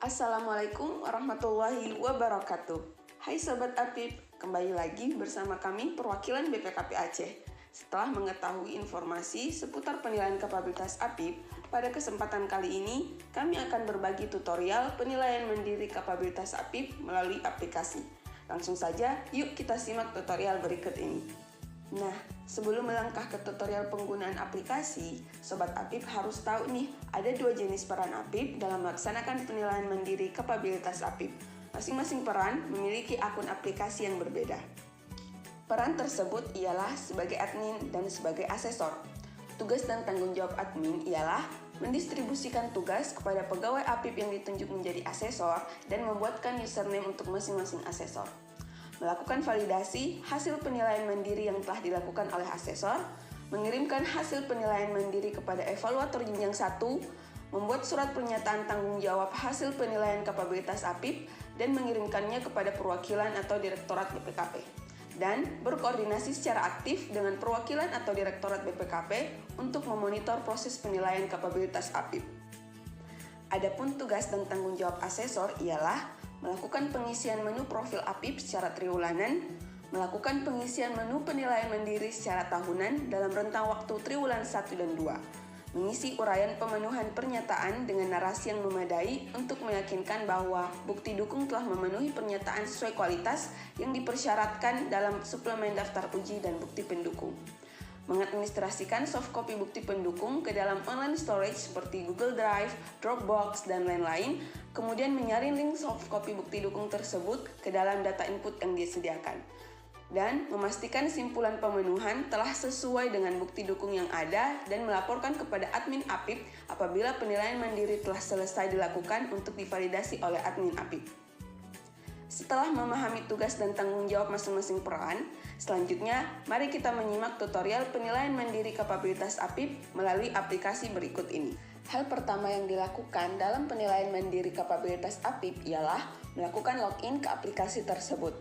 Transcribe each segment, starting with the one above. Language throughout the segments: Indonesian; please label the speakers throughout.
Speaker 1: Assalamualaikum warahmatullahi wabarakatuh. Hai Sobat Apip, kembali lagi bersama kami perwakilan BPKP Aceh. Setelah mengetahui informasi seputar penilaian kapabilitas Apip, pada kesempatan kali ini kami akan berbagi tutorial penilaian mandiri kapabilitas Apip melalui aplikasi. Langsung saja, yuk kita simak tutorial berikut ini. Nah, sebelum melangkah ke tutorial penggunaan aplikasi, Sobat Apip harus tahu nih, ada dua jenis peran Apip dalam melaksanakan penilaian mandiri kapabilitas Apip. Masing-masing peran memiliki akun aplikasi yang berbeda. Peran tersebut ialah sebagai admin dan sebagai asesor. Tugas dan tanggung jawab admin ialah mendistribusikan tugas kepada pegawai Apip yang ditunjuk menjadi asesor dan membuatkan username untuk masing-masing asesor. Melakukan validasi hasil penilaian mandiri yang telah dilakukan oleh asesor, mengirimkan hasil penilaian mandiri kepada evaluator jenjang 1, membuat surat pernyataan tanggung jawab hasil penilaian kapabilitas Apip, dan mengirimkannya kepada perwakilan atau direktorat BPKP. Dan berkoordinasi secara aktif dengan perwakilan atau direktorat BPKP untuk memonitor proses penilaian kapabilitas Apip. Adapun tugas dan tanggung jawab asesor ialah melakukan pengisian menu profil Apip secara triwulanan, melakukan pengisian menu penilaian mandiri secara tahunan dalam rentang waktu triwulan 1 dan 2, mengisi uraian pemenuhan pernyataan dengan narasi yang memadai untuk meyakinkan bahwa bukti dukung telah memenuhi pernyataan sesuai kualitas yang dipersyaratkan dalam suplemen daftar uji dan bukti pendukung. Mengadministrasikan soft copy bukti pendukung ke dalam online storage seperti Google Drive, Dropbox, dan lain-lain, kemudian menyaring link soft copy bukti dukung tersebut ke dalam data input yang disediakan. Dan memastikan simpulan pemenuhan telah sesuai dengan bukti dukung yang ada dan melaporkan kepada admin Apip apabila penilaian mandiri telah selesai dilakukan untuk divalidasi oleh admin Apip. Setelah memahami tugas dan tanggung jawab masing-masing peran, selanjutnya mari kita menyimak tutorial penilaian mandiri kapabilitas Apip melalui aplikasi berikut ini. Hal pertama yang dilakukan dalam penilaian mandiri kapabilitas Apip ialah melakukan login ke aplikasi tersebut.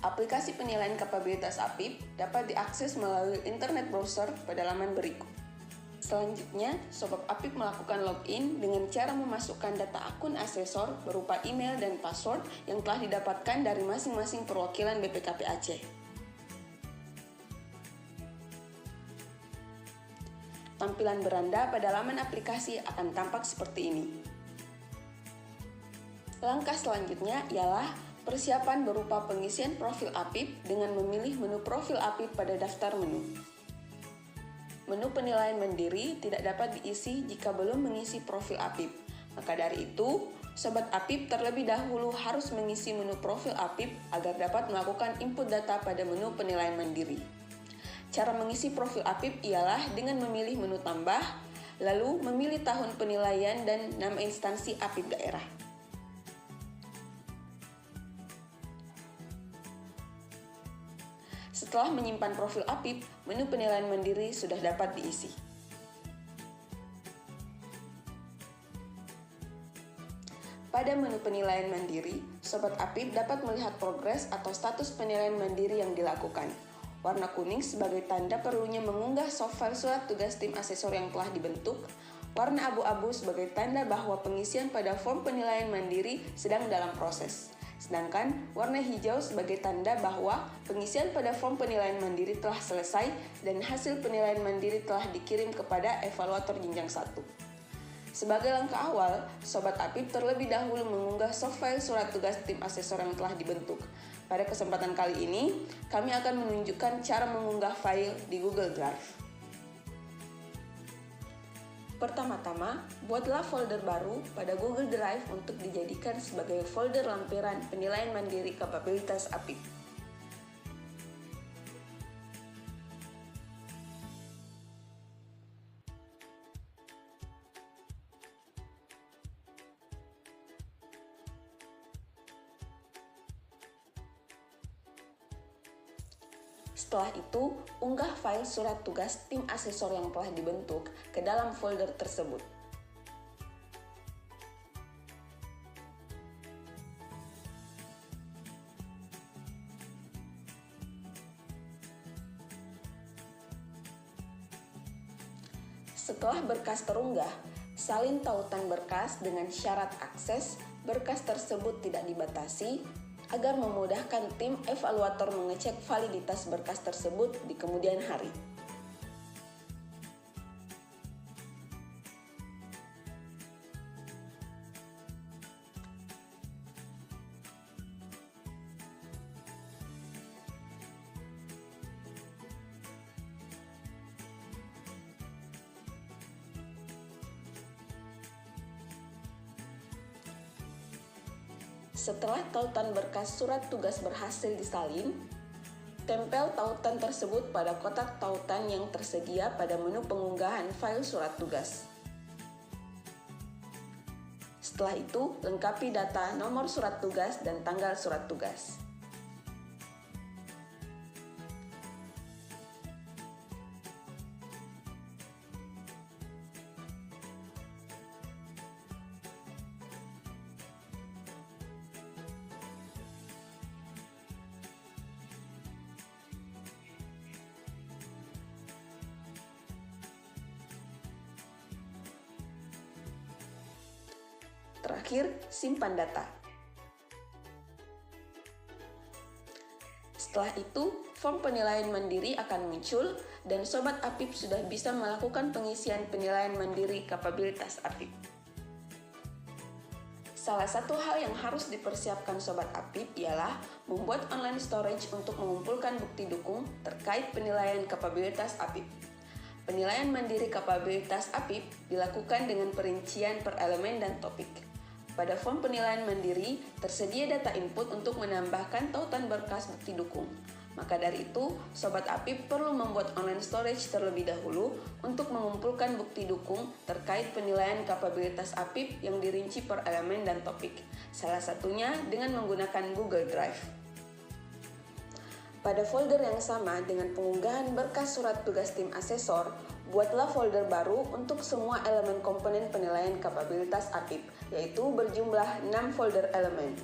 Speaker 1: Aplikasi penilaian kapabilitas Apip dapat diakses melalui internet browser pada laman berikut. Selanjutnya, Sobat Apip melakukan login dengan cara memasukkan data akun asesor berupa email dan password yang telah didapatkan dari masing-masing perwakilan BPKP Aceh. Tampilan beranda pada laman aplikasi akan tampak seperti ini. Langkah selanjutnya ialah persiapan berupa pengisian profil Apip dengan memilih menu profil Apip pada daftar menu. Menu penilaian mandiri tidak dapat diisi jika belum mengisi profil Apip. Maka dari itu, Sobat Apip terlebih dahulu harus mengisi menu profil Apip agar dapat melakukan input data pada menu penilaian mandiri. Cara mengisi profil Apip ialah dengan memilih menu tambah, lalu memilih tahun penilaian dan nama instansi Apip daerah. Setelah menyimpan profil Apip, menu penilaian mandiri sudah dapat diisi. Pada menu penilaian mandiri, Sobat Apip dapat melihat progres atau status penilaian mandiri yang dilakukan. Warna kuning sebagai tanda perlunya mengunggah soft file surat tugas tim asesor yang telah dibentuk. Warna abu-abu sebagai tanda bahwa pengisian pada form penilaian mandiri sedang dalam proses. Sedangkan warna hijau sebagai tanda bahwa pengisian pada form penilaian mandiri telah selesai dan hasil penilaian mandiri telah dikirim kepada evaluator jenjang 1. Sebagai langkah awal, Sobat Apip terlebih dahulu mengunggah soft file surat tugas tim asesor yang telah dibentuk. Pada kesempatan kali ini, kami akan menunjukkan cara mengunggah file di Google Drive. Pertama-tama, buatlah folder baru pada Google Drive untuk dijadikan sebagai folder lampiran penilaian mandiri kapabilitas Apip. Setelah itu, unggah file surat tugas tim asesor yang telah dibentuk ke dalam folder tersebut. Setelah berkas terunggah, salin tautan berkas dengan syarat akses berkas tersebut tidak dibatasi agar memudahkan tim evaluator mengecek validitas berkas tersebut di kemudian hari. Setelah tautan berkas surat tugas berhasil disalin, tempel tautan tersebut pada kotak tautan yang tersedia pada menu pengunggahan file surat tugas. Setelah itu, lengkapi data nomor surat tugas dan tanggal surat tugas. Terakhir, simpan data. Setelah itu, form penilaian mandiri akan muncul dan Sobat Apip sudah bisa melakukan pengisian penilaian mandiri kapabilitas Apip. Salah satu hal yang harus dipersiapkan Sobat Apip ialah membuat online storage untuk mengumpulkan bukti dukung terkait penilaian kapabilitas Apip. Penilaian mandiri kapabilitas Apip dilakukan dengan perincian per elemen dan topik. Pada form penilaian mandiri, tersedia data input untuk menambahkan tautan berkas bukti dukung. Maka dari itu, Sobat Apip perlu membuat online storage terlebih dahulu untuk mengumpulkan bukti dukung terkait penilaian kapabilitas Apip yang dirinci per elemen dan topik. Salah satunya dengan menggunakan Google Drive. Pada folder yang sama dengan pengunggahan berkas surat tugas tim asesor, buatlah folder baru untuk semua elemen komponen penilaian kapabilitas Apip, yaitu berjumlah 6 folder elemen.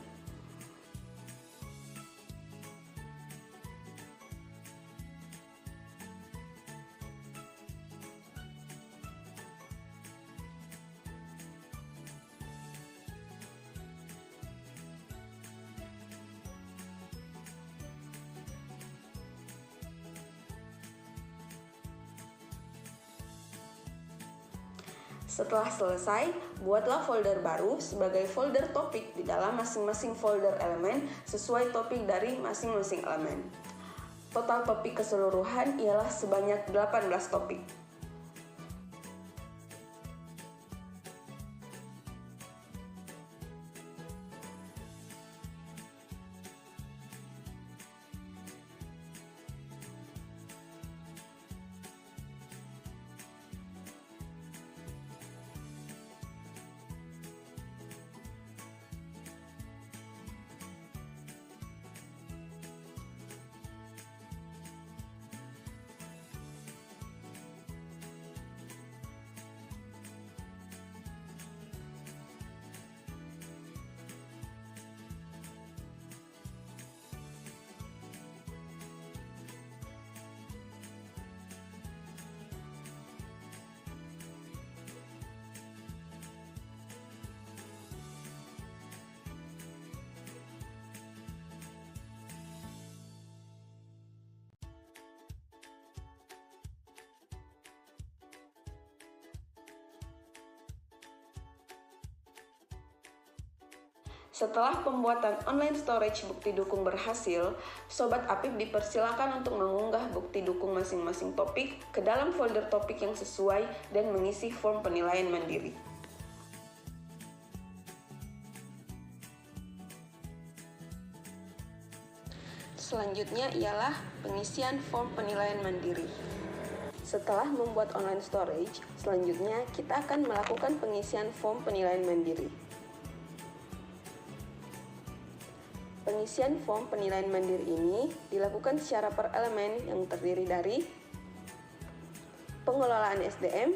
Speaker 1: Setelah selesai, buatlah folder baru sebagai folder topik di dalam masing-masing folder elemen sesuai topik dari masing-masing elemen. Total topik keseluruhan ialah sebanyak 18 topik. Setelah pembuatan online storage bukti dukung berhasil, Sobat Apip dipersilakan untuk mengunggah bukti dukung masing-masing topik ke dalam folder topik yang sesuai dan mengisi form penilaian mandiri. Selanjutnya ialah pengisian form penilaian mandiri. Setelah membuat online storage, selanjutnya kita akan melakukan pengisian form penilaian mandiri. Pengisian form penilaian mandiri ini dilakukan secara per elemen yang terdiri dari pengelolaan SDM,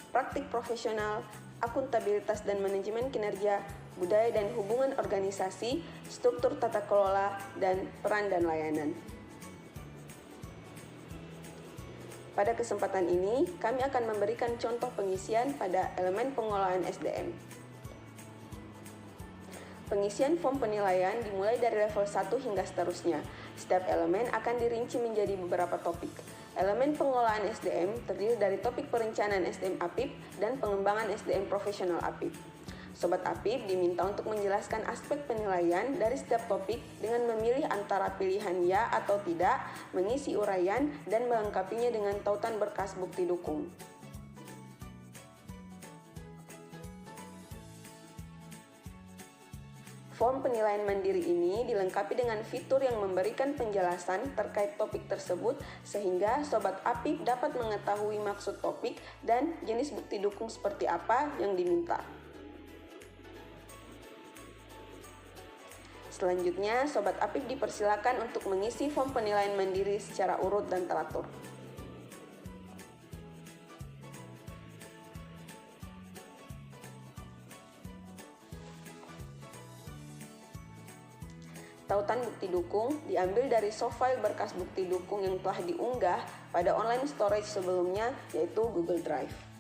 Speaker 1: praktik profesional, akuntabilitas dan manajemen kinerja, budaya dan hubungan organisasi, struktur tata kelola, dan peran dan layanan. Pada kesempatan ini, kami akan memberikan contoh pengisian pada elemen pengolahan SDM. Pengisian form penilaian dimulai dari level 1 hingga seterusnya. Setiap elemen akan dirinci menjadi beberapa topik. Elemen pengolahan SDM terdiri dari topik perencanaan SDM APIP dan pengembangan SDM profesional APIP. Sobat APIP diminta untuk menjelaskan aspek penilaian dari setiap topik dengan memilih antara pilihan ya atau tidak, mengisi uraian, dan melengkapinya dengan tautan berkas bukti dukung. Form penilaian mandiri ini dilengkapi dengan fitur yang memberikan penjelasan terkait topik tersebut sehingga Sobat APIP dapat mengetahui maksud topik dan jenis bukti dukung seperti apa yang diminta. Selanjutnya, Sobat APIP dipersilakan untuk mengisi form penilaian mandiri secara urut dan teratur. Tautan bukti dukung diambil dari soft file berkas bukti dukung yang telah diunggah pada online storage sebelumnya, yaitu Google Drive.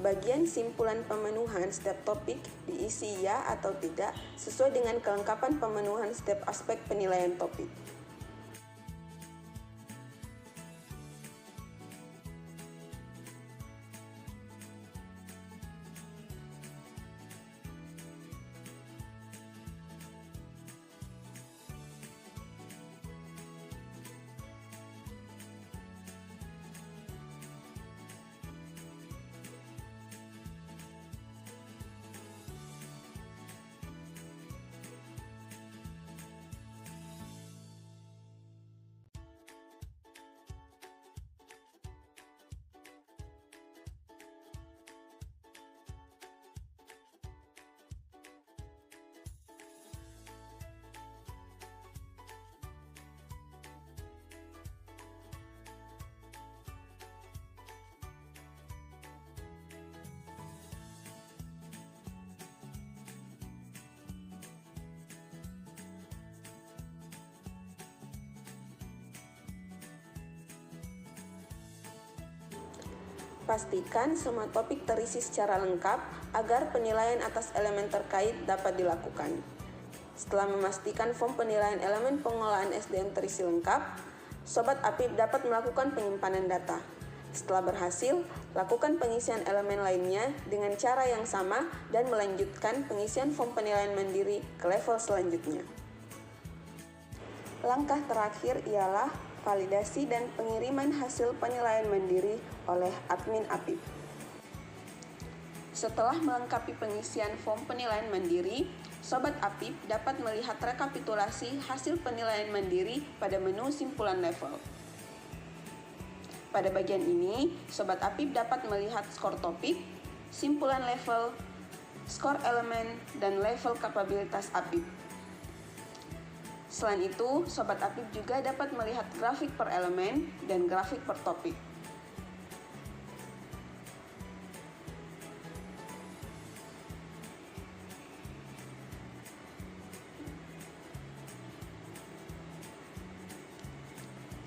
Speaker 1: Bagian simpulan pemenuhan setiap topik diisi ya atau tidak sesuai dengan kelengkapan pemenuhan setiap aspek penilaian topik. Pastikan semua topik terisi secara lengkap agar penilaian atas elemen terkait dapat dilakukan. Setelah memastikan form penilaian elemen pengolahan SDM terisi lengkap, Sobat APIP dapat melakukan penyimpanan data. Setelah berhasil, lakukan pengisian elemen lainnya dengan cara yang sama dan melanjutkan pengisian form penilaian mandiri ke level selanjutnya. Langkah terakhir ialah validasi dan pengiriman hasil penilaian mandiri oleh admin APIP. Setelah melengkapi pengisian form penilaian mandiri, Sobat APIP dapat melihat rekapitulasi hasil penilaian mandiri pada menu simpulan level. Pada bagian ini, Sobat APIP dapat melihat skor topik, simpulan level, skor elemen, dan level kapabilitas APIP. Selain itu, Sobat APIP juga dapat melihat grafik per elemen dan grafik per topik.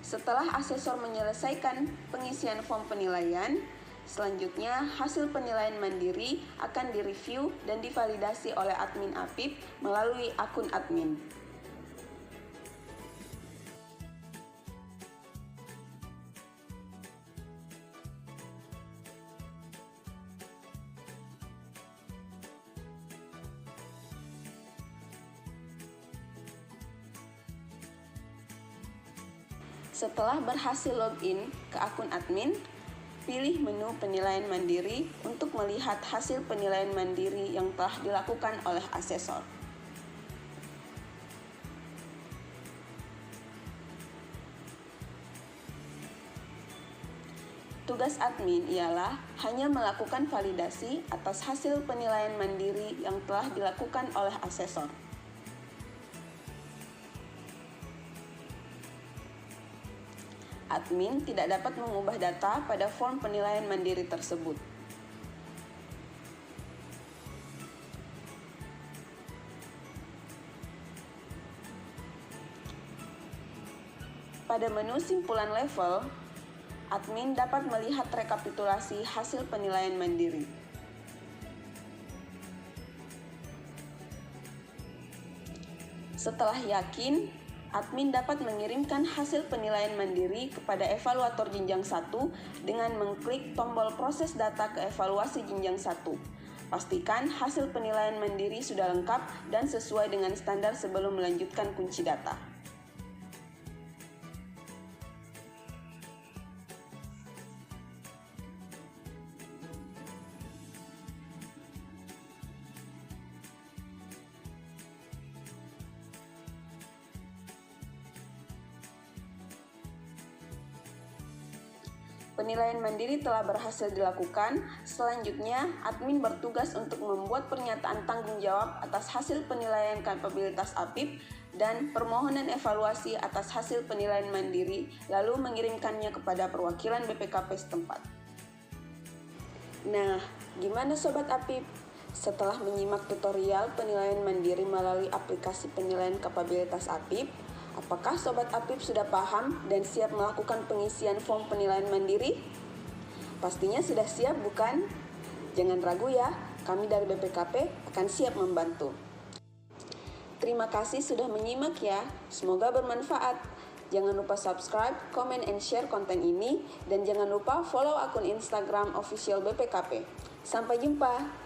Speaker 1: Setelah asesor menyelesaikan pengisian form penilaian, selanjutnya hasil penilaian mandiri akan direview dan divalidasi oleh admin APIP melalui akun admin. Setelah berhasil login ke akun admin, pilih menu penilaian mandiri untuk melihat hasil penilaian mandiri yang telah dilakukan oleh asesor. Tugas admin ialah hanya melakukan validasi atas hasil penilaian mandiri yang telah dilakukan oleh asesor. Admin tidak dapat mengubah data pada form penilaian mandiri tersebut. Pada menu simpulan level, admin dapat melihat rekapitulasi hasil penilaian mandiri. Setelah yakin, admin dapat mengirimkan hasil penilaian mandiri kepada evaluator jenjang 1 dengan mengklik tombol proses data ke evaluasi jenjang 1. Pastikan hasil penilaian mandiri sudah lengkap dan sesuai dengan standar sebelum melanjutkan kunci data. Penilaian mandiri telah berhasil dilakukan. Selanjutnya, admin bertugas untuk membuat pernyataan tanggung jawab atas hasil penilaian kapabilitas APIP dan permohonan evaluasi atas hasil penilaian mandiri, lalu mengirimkannya kepada perwakilan BPKP setempat. Nah, gimana Sobat APIP? Setelah menyimak tutorial penilaian mandiri melalui aplikasi penilaian kapabilitas APIP, apakah Sobat APIP sudah paham dan siap melakukan pengisian form penilaian mandiri? Pastinya sudah siap, bukan? Jangan ragu ya, kami dari BPKP akan siap membantu. Terima kasih sudah menyimak ya, semoga bermanfaat. Jangan lupa subscribe, comment, and share konten ini, dan jangan lupa follow akun Instagram official BPKP. Sampai jumpa!